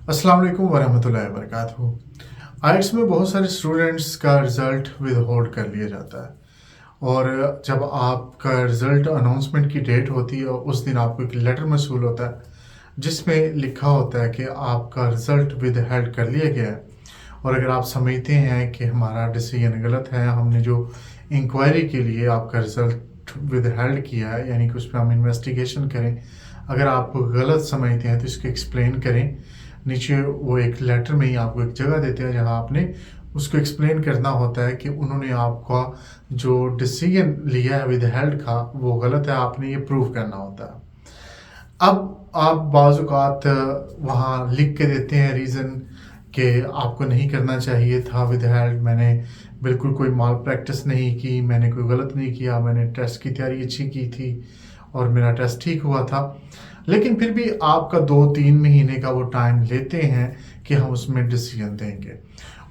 अस्सलाम वालेकुम वरहमतुल्लाहि वबरकातुहू। आइट्स में बहुत सारे स्टूडेंट्स का रिज़ल्ट विद होल्ड कर लिया जाता है और जब आपका रिज़ल्ट अनाउंसमेंट की डेट होती है उस दिन आपको एक लेटर मौसूल होता है जिसमें लिखा होता है कि आपका रिज़ल्ट विद हेल्ड कर लिया गया है। और अगर आप समझते हैं कि हमारा डिसीजन गलत है, हमने जो इंक्वायरी के लिए आपका रिज़ल्ट विद हेल्ड किया है, यानी कि उस पर हम इन्वेस्टिगेशन करें, अगर आप गलत समझते हैं तो इसको एक्सप्लेन करें। नीचे वो एक लेटर में ही आपको एक जगह देते हैं जहां आपने उसको एक्सप्लेन करना होता है कि उन्होंने आपका जो डिसीजन लिया है विद हेल्ड का वो गलत है, आपने ये प्रूव करना होता है। अब आप बाज़ औक़ात वहाँ लिख के देते हैं रीज़न कि आपको नहीं करना चाहिए था विद हेल्ड, मैंने बिल्कुल कोई माल प्रैक्टिस नहीं की, मैंने कोई गलत नहीं किया, मैंने टेस्ट की तैयारी अच्छी की थी और मेरा टेस्ट ठीक हुआ था। लेकिन फिर भी आपका 2-3 महीने का वो टाइम लेते हैं कि हम उसमें डिसीजन देंगे।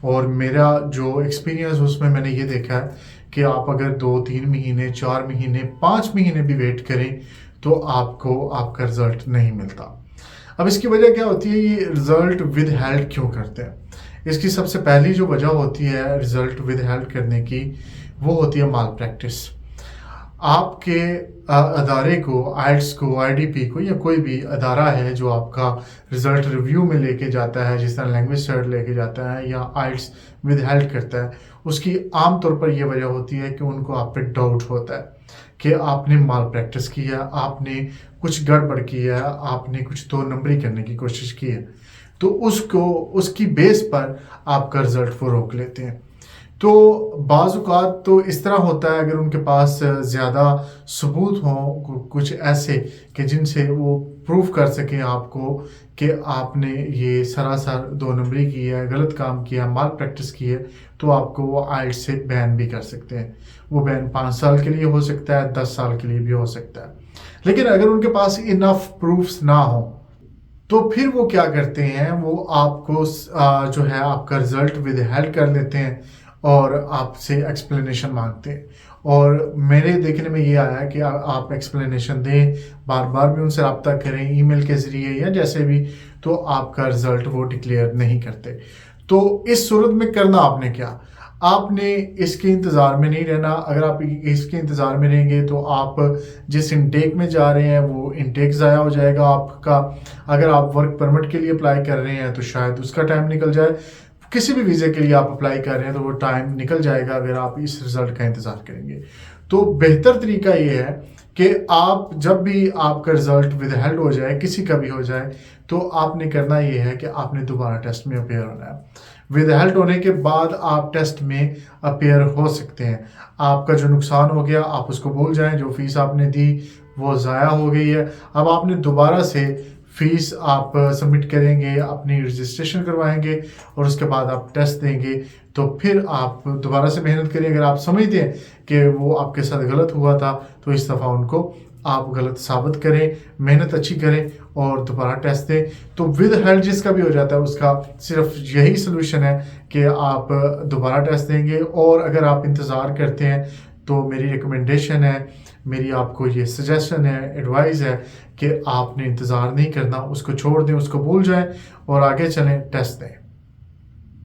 और मेरा जो एक्सपीरियंस उसमें मैंने ये देखा है कि आप अगर 2-3 महीने, 4 महीने, 5 महीने भी वेट करें तो आपको आपका रिज़ल्ट नहीं मिलता। अब इसकी वजह क्या होती है, ये रिज़ल्ट विद हेल्ड क्यों करते हैं? इसकी सबसे पहली जो वजह होती है रिज़ल्ट विद हेल्ड करने की, वो होती है माल प्रैक्टिस। आपके अदारे को, आइट्स को, आईडीपी को, या कोई भी अदारा है जो आपका रिज़ल्ट रिव्यू में लेके जाता है, जिस तरह लैंग्वेज सर्ट लेके जाता है या आइट्स विद हेल्ड करता है, उसकी आम तौर पर यह वजह होती है कि उनको आप पे डाउट होता है कि आपने माल प्रैक्टिस की है, आपने कुछ गड़बड़ की है, आपने कुछ 2 नंबरी करने की कोशिश की है, तो उसकी बेस पर आपका रिज़ल्ट वो रोक लेते हैं। तो बाज़ औक़ात तो इस तरह होता है, अगर उनके पास ज़्यादा सबूत हों कुछ ऐसे कि जिनसे वो प्रूफ कर सकें आपको कि आपने ये सरासर 2 नंबरी की है, गलत काम किया, माल प्रैक्टिस की है, तो आपको वो आइल्स से बैन भी कर सकते हैं। वो बैन 5 साल के लिए हो सकता है, 10 साल के लिए भी हो सकता है। लेकिन अगर उनके पास इनफ प्रूफ्स ना हो तो फिर वो क्या करते हैं, वो आपको जो है आपका रिज़ल्ट विद हेल्ड कर लेते हैं और आपसे एक्सप्लेनेशन मांगते हैं। और मेरे देखने में ये आया कि आप एक्सप्लेनेशन दें, बार बार भी उनसे रब्ता करें ईमेल के ज़रिए या जैसे भी, तो आपका रिज़ल्ट वो डिक्लेयर नहीं करते। तो इस सूरत में करना आपने क्या, आपने इसके इंतज़ार में नहीं रहना। अगर आप इसके इंतज़ार में रहेंगे तो आप जिस इनटेक में जा रहे हैं वो इनटेक ज़ाया हो जाएगा आपका। अगर आप वर्क परमिट के लिए अप्लाई कर रहे हैं तो शायद उसका टाइम निकल जाए। किसी भी वीज़े के लिए आप अप्लाई कर रहे हैं तो वो टाइम निकल जाएगा अगर आप इस रिज़ल्ट का इंतज़ार करेंगे। तो बेहतर तरीका ये है कि आप जब भी आपका रिज़ल्ट विद हेल्ड हो जाए, किसी का भी हो जाए, तो आपने करना ये है कि आपने दोबारा टेस्ट में अपेयर होना है। विद हेल्ड होने के बाद आप टेस्ट में अपेयर हो सकते हैं। आपका जो नुकसान हो गया आप उसको भूल जाएं, जो फीस आपने दी वो ज़ाया हो गई है। अब आपने दोबारा से फीस आप सबमिट करेंगे, अपनी रजिस्ट्रेशन करवाएंगे और उसके बाद आप टेस्ट देंगे। तो फिर आप दोबारा से मेहनत करिए। अगर आप समझते हैं कि वो आपके साथ गलत हुआ था तो इस दफ़ा उनको आप गलत साबित करें, मेहनत अच्छी करें और दोबारा टेस्ट दें। तो विद हेल्ड जिसका भी हो जाता है उसका सिर्फ यही सोल्यूशन है कि आप दोबारा टेस्ट देंगे। और अगर आप इंतज़ार करते हैं तो मेरी रिकमेंडेशन है, मेरी आपको ये सजेशन है, एडवाइस है कि आपने इंतज़ार नहीं करना, उसको छोड़ दें, उसको भूल जाएं और आगे चलें, टेस्ट दें।